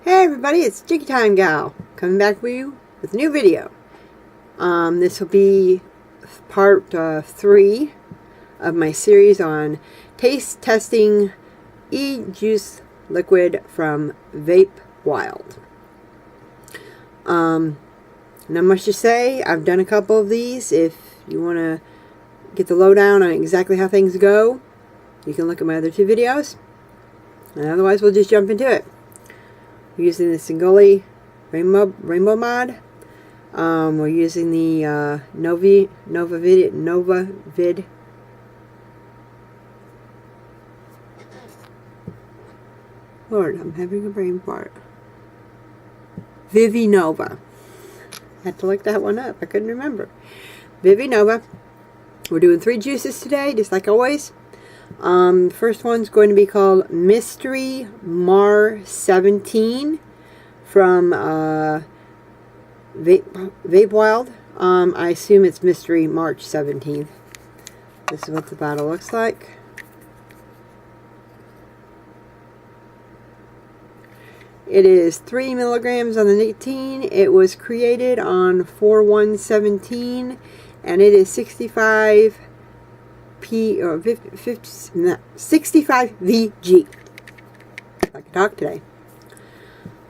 Hey everybody, it's Jiggy Time Gal coming back with you with a new video. This will be part 3 of my series on taste testing e-juice liquid from Vape Wild. Not much to say. I've done a couple of these. If you want to get the lowdown on exactly how things go, you can look at my other 2 videos. And otherwise, we'll just jump into it. We're using the Singoli Rainbow Mod. We're using the NovaVid. Lord, I'm having a brain fart. Vivinova. Had to look that one up. I couldn't remember. Vivinova. We're doing 3 juices today, just like always. The first one's going to be called Mystery Mar17 from Vape Wild. I assume it's Mystery March 17th. This is what the bottle looks like. It is 3 milligrams on the nicotine. It was created on 4/1/17, and it is 65 VG. I can talk today.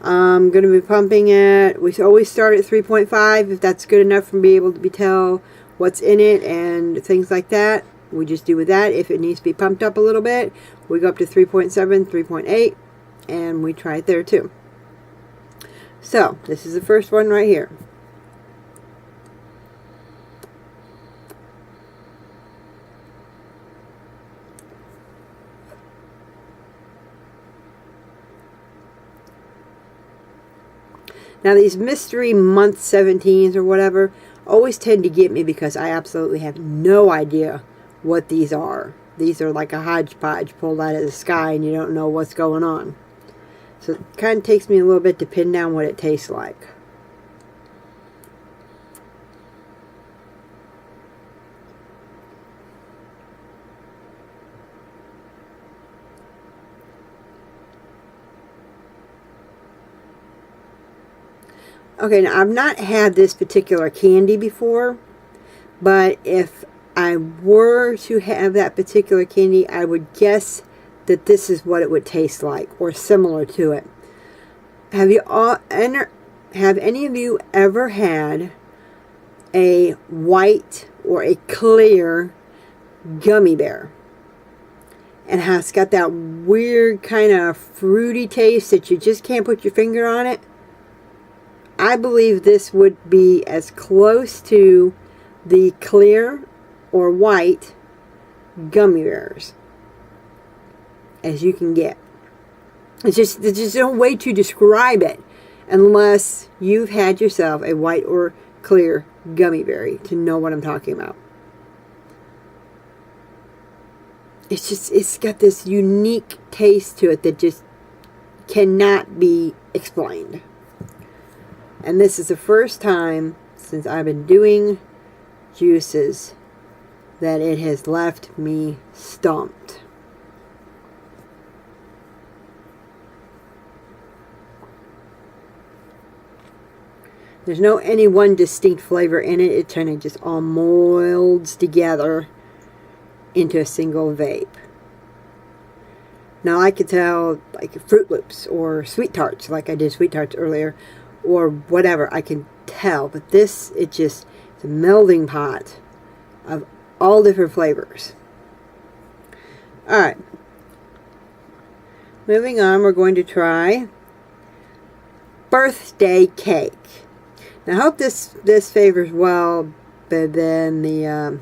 I'm going to be pumping at, we always start at 3.5 if that's good enough for me to be able to tell what's in it and things like that. We just do with that. If it needs to be pumped up a little bit, we go up to 3.7, 3.8, and we try it there too. So, this is the first one right here. Now these mystery month 17s or whatever always tend to get me because I absolutely have no idea what these are. These are like a hodgepodge pulled out of the sky and you don't know what's going on. So it kind of takes me a little bit to pin down what it tastes like. Okay, now I've not had this particular candy before, but if I were to have that particular candy, I would guess that this is what it would taste like, or similar to it. Have any of you ever had a white or a clear gummy bear? And has got that weird kind of fruity taste that you just can't put your finger on it? I believe this would be as close to the clear or white gummy bears as you can get. There's just no way to describe it unless you've had yourself a white or clear gummy berry to know what I'm talking about. It's got this unique taste to it that just cannot be explained. And this is the first time since I've been doing juices that it has left me stumped. There's no any one distinct flavor in it. It kind of just all molds together into a single vape. Now I could tell like Fruit Loops or Sweet Tarts, like I did Sweet Tarts earlier, or whatever, I can tell. But this, it's a melding pot of all different flavors. Alright. Moving on, we're going to try Birthday Cake. Now I hope this favors well better than the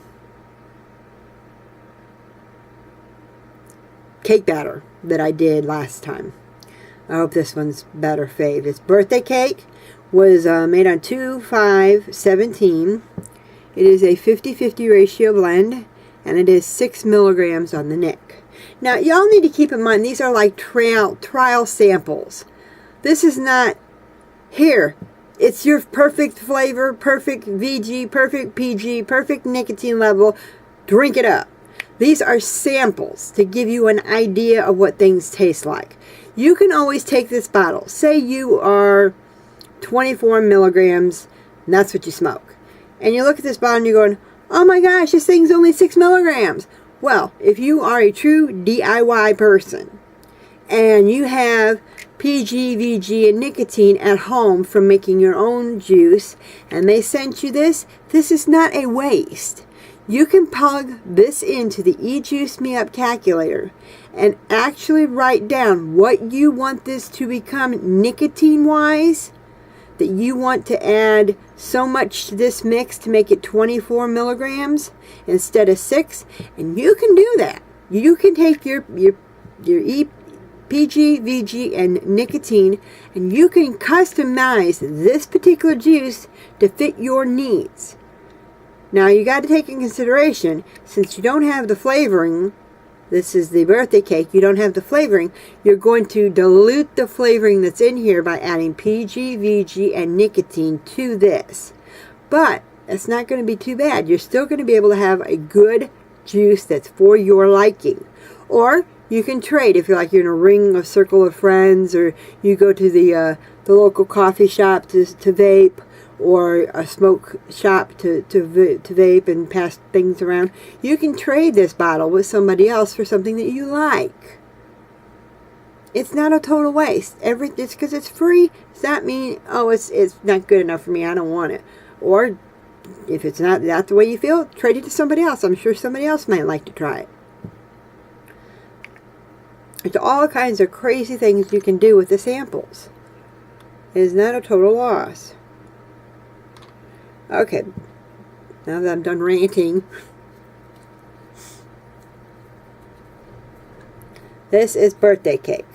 cake batter that I did last time. I hope this one's better fave. It's Birthday Cake. Was made on 2/5/17. It is a 50-50 ratio blend, and it is 6 milligrams on the nick. Now, y'all need to keep in mind, these are like trial samples. This is not, here, it's your perfect flavor, perfect VG, perfect PG, perfect nicotine level, drink it up. These are samples to give you an idea of what things taste like. you can always take this bottle. Say you are 24 milligrams, and that's what you smoke. And you look at this bottle and you're going, oh my gosh, this thing's only 6 milligrams. Well, if you are a true DIY person and you have PG, VG, and nicotine at home from making your own juice, and they sent you this is not a waste. You can plug this into the eJuice Me Up calculator and actually write down what you want this to become nicotine-wise, that you want to add so much to this mix to make it 24 milligrams instead of 6, and you can do that. You can take your PG, VG, and nicotine, and you can customize this particular juice to fit your needs. Now you got to take in consideration, since you don't have the flavoring, this is the birthday cake, you don't have the flavoring, you're going to dilute the flavoring that's in here by adding PG, VG, and nicotine to this. But it's not going to be too bad. You're still going to be able to have a good juice that's for your liking. Or you can trade if you're like you're in a ring, a circle of friends, or you go to the local coffee shop to vape, or a smoke shop to vape and pass things around. You can trade this bottle with somebody else for something that you like. It's not a total waste. It's because it's free. Does that mean, oh, it's not good enough for me, I don't want it? Or if it's not the way you feel, trade it to somebody else. I'm sure somebody else might like to try it. There's all kinds of crazy things you can do with the samples. It is not a total loss. Okay, now that I'm done ranting, this is birthday cake.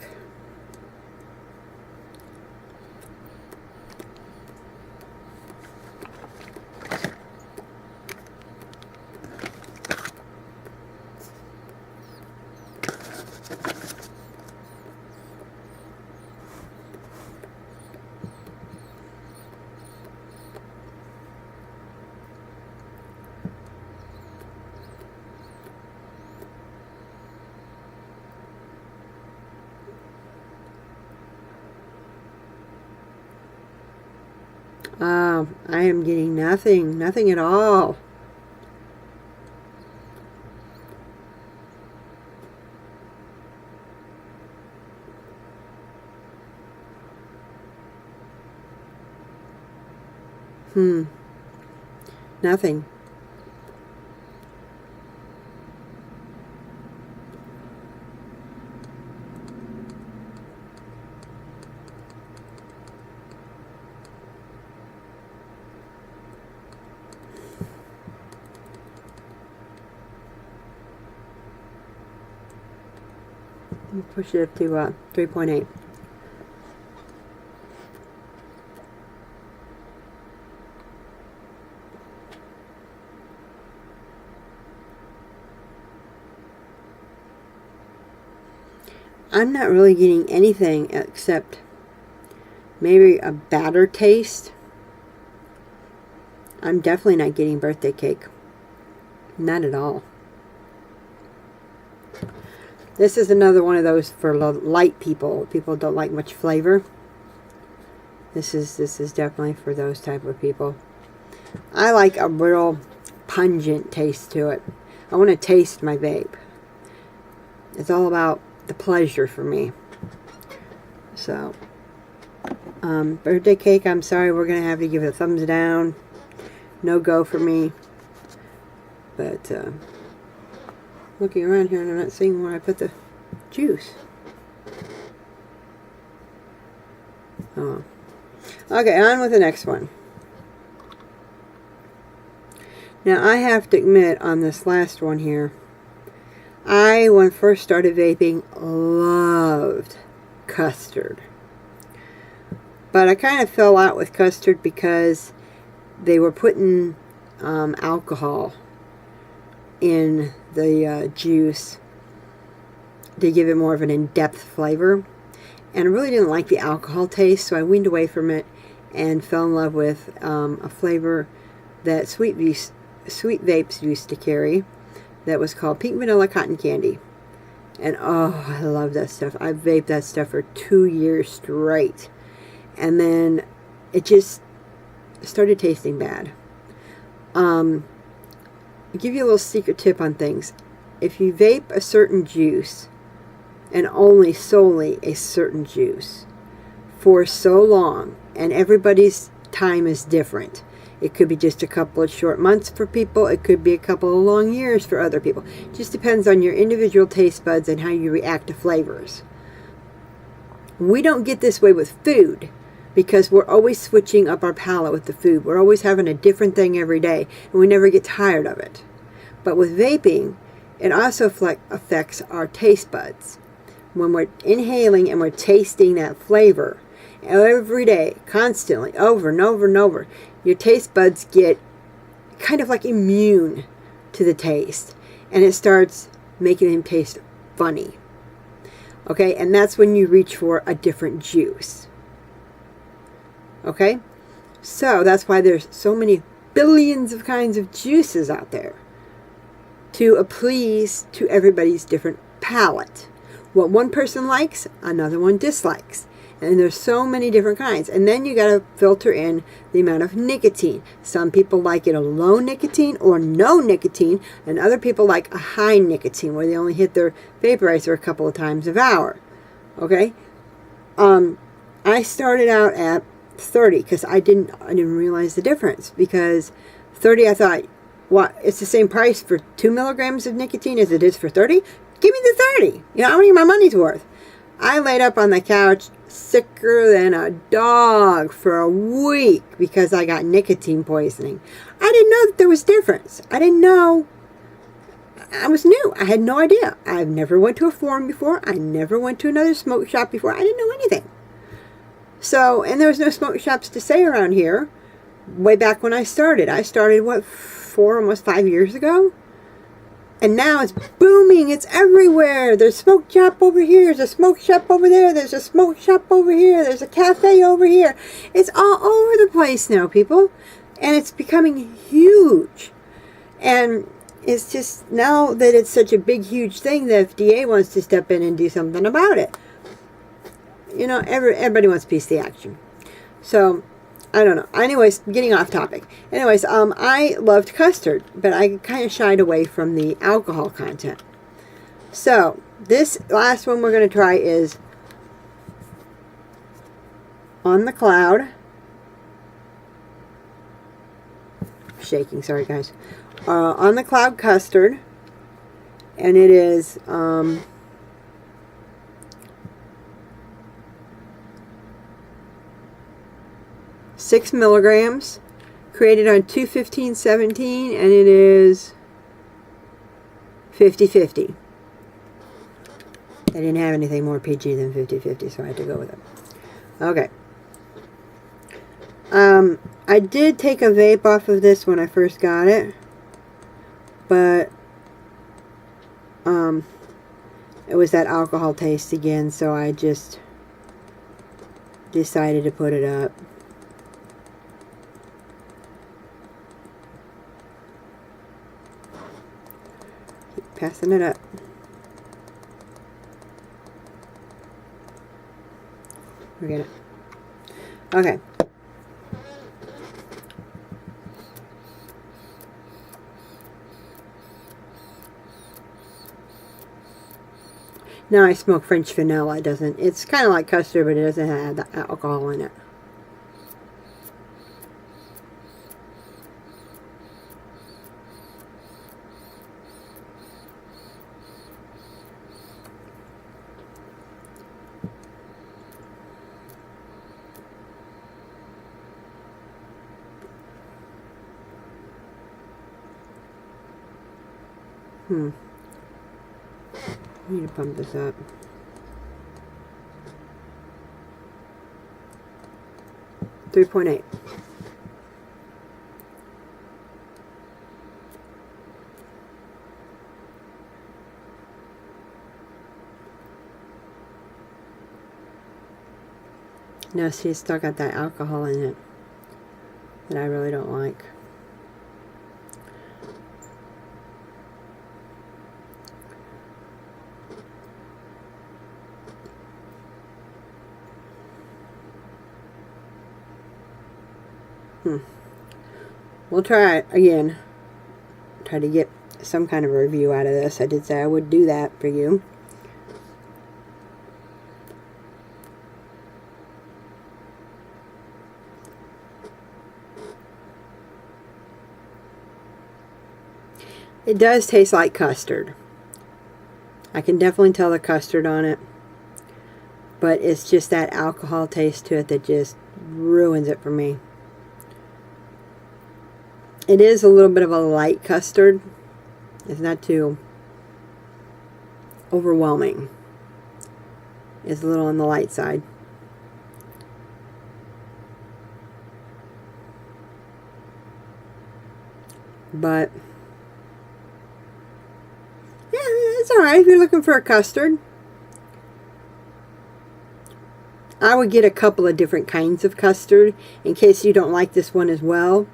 I am getting nothing at all. Nothing. Push it up to 3.8. I'm not really getting anything except maybe a batter taste. I'm definitely not getting birthday cake. Not at all. This is another one of those for light people. People don't like much flavor. This is definitely for those type of people. I like a real pungent taste to it. I want to taste my vape. It's all about the pleasure for me. So, birthday cake, I'm sorry, we're going to have to give it a thumbs down. No go for me. But, looking around here and I'm not seeing where I put the juice. Oh. Okay, on with the next one. Now, I have to admit on this last one here, when I first started vaping, loved Custard. But I kind of fell out with Custard because they were putting alcohol in the juice to give it more of an in-depth flavor. And I really didn't like the alcohol taste, so I weaned away from it and fell in love with a flavor that Sweet Vapes used to carry that was called Pink Vanilla Cotton Candy. And oh, I love that stuff. I vaped that stuff for 2 years straight. And then it just started tasting bad. I'll give you a little secret tip on things. If you vape a certain juice, and only solely a certain juice, for so long, and everybody's time is different. It could be just a couple of short months for people. It could be a couple of long years for other people. It just depends on your individual taste buds and how you react to flavors. We don't get this way with food because we're always switching up our palate with the food. We're always having a different thing every day, and we never get tired of it. But with vaping, it also affects our taste buds. When we're inhaling and we're tasting that flavor every day, constantly, over and over and over, your taste buds get kind of like immune to the taste, and it starts making them taste funny. Okay, and that's when you reach for a different juice. Okay, so that's why there's so many billions of kinds of juices out there to appease to everybody's different palate. What one person likes, another one dislikes. And there's so many different kinds. And then you got to filter in the amount of nicotine. Some people like it a low nicotine or no nicotine, and other people like a high nicotine where they only hit their vaporizer a couple of times an hour. Okay? I started out at 30 because I didn't realize the difference, because 30 I thought, what, it's the same price for 2 milligrams of nicotine as it is for 30? Give me the 30. You know, I want to get my money's worth. I laid up on the couch sicker than a dog for a week because I got nicotine poisoning. I didn't know that there was difference. I didn't know. I was new. I had no idea. I've never went to a forum before. I never went to another smoke shop before. I didn't know anything. So, and there was no smoke shops to say around here way back when I started. I started, what, 4, almost 5 years ago? And now it's booming. It's everywhere. There's a smoke shop over here. There's a smoke shop over there. There's a smoke shop over here. There's a cafe over here. It's all over the place now, people. And it's becoming huge. And it's just, now that it's such a big, huge thing, the FDA wants to step in and do something about it. You know, everybody wants a piece of the action. So, I don't know. Anyways, getting off topic. Anyways, I loved Custard, but I kind of shied away from the alcohol content. So, this last one we're going to try is On the Cloud. Shaking, sorry guys. On the Cloud Custard. And it is 6 milligrams, created on 2/15/17, and it is 50/50. I didn't have anything more PG than 50/50, so I had to go with it. Okay. I did take a vape off of this when I first got it, but it was that alcohol taste again, so I just decided to put it up. Passing it up. Forget it. Okay. Now I smoke French vanilla. It's kind of like custard, but it doesn't have the alcohol in it. I need to pump this up. .8. Now see, it's still got that alcohol in it that I really don't like. We'll try it again. Try to get some kind of a review out of this. I did say I would do that for you. It does taste like custard. I can definitely tell the custard on it. But it's just that alcohol taste to it that just ruins it for me. It is a little bit of a light custard. It's not too overwhelming. It's a little on the light side. But yeah, it's alright if you're looking for a custard. I would get a couple of different kinds of custard in case you don't like this one as well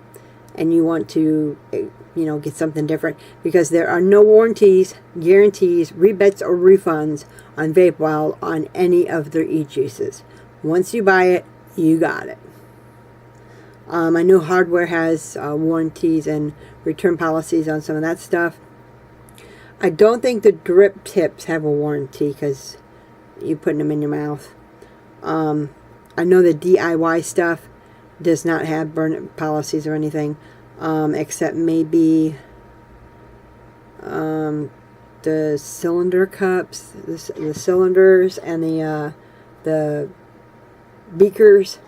and you want to, you know, get something different, because there are no warranties, guarantees, rebates, or refunds on Vape Wild on any of their e-juices. Once you buy it, you got it. I know hardware has warranties and return policies on some of that stuff. I don't think the drip tips have a warranty because you're putting them in your mouth. I know the DIY stuff does not have burn policies or anything, except maybe the cylinder cups, the cylinders, and the beakers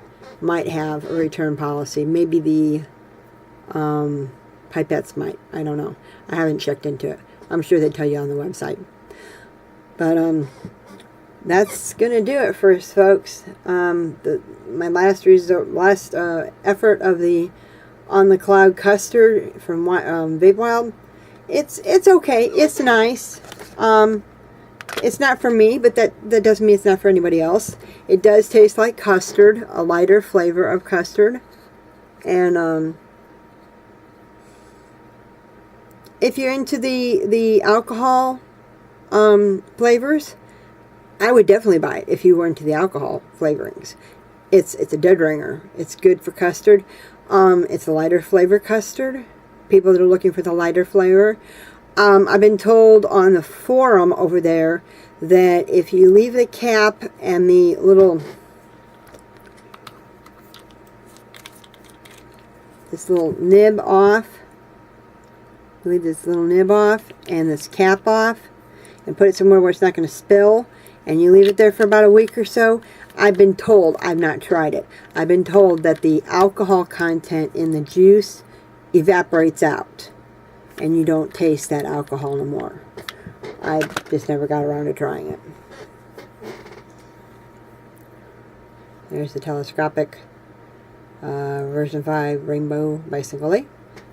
might have a return policy. Maybe the pipettes might. I don't know. I haven't checked into it. I'm sure they tell you on the website. But that's gonna do it for us, folks. My last effort of the on the cloud custard from Vape Wild. It's okay. It's nice. It's not for me, but that doesn't mean it's not for anybody else. It does taste like custard, a lighter flavor of custard, and if you're into the alcohol flavors, I would definitely buy it if you were into the alcohol flavorings. It's a dead ringer. It's good for custard. It's a lighter flavor custard. People that are looking for the lighter flavor. I've been told on the forum over there that if you leave the cap and the this little nib off, leave this little nib off and this cap off, and put it somewhere where it's not going to spill, and you leave it there for about a week or so, I've been told, I've not tried it, I've been told that the alcohol content in the juice evaporates out and you don't taste that alcohol no more. I just never got around to trying it. There's the telescopic version 5 Rainbow Bicycle.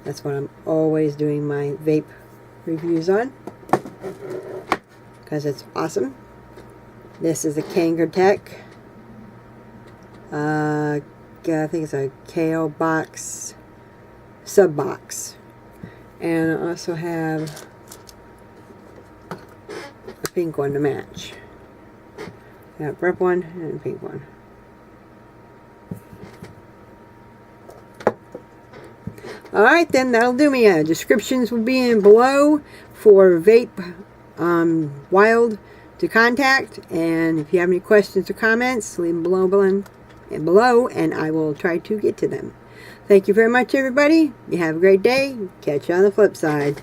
That's what I'm always doing my vape reviews on, because it's awesome. This is a Kangaroo. I think it's a KO box, sub box. And I also have a pink one to match. I got a red one and a pink one. Alright, then that'll do me. Descriptions will be in below for Vape Wild to contact, and if you have any questions or comments, leave them below and I will try to get to them. Thank you very much, everybody. You have a great day. Catch you on the flip side.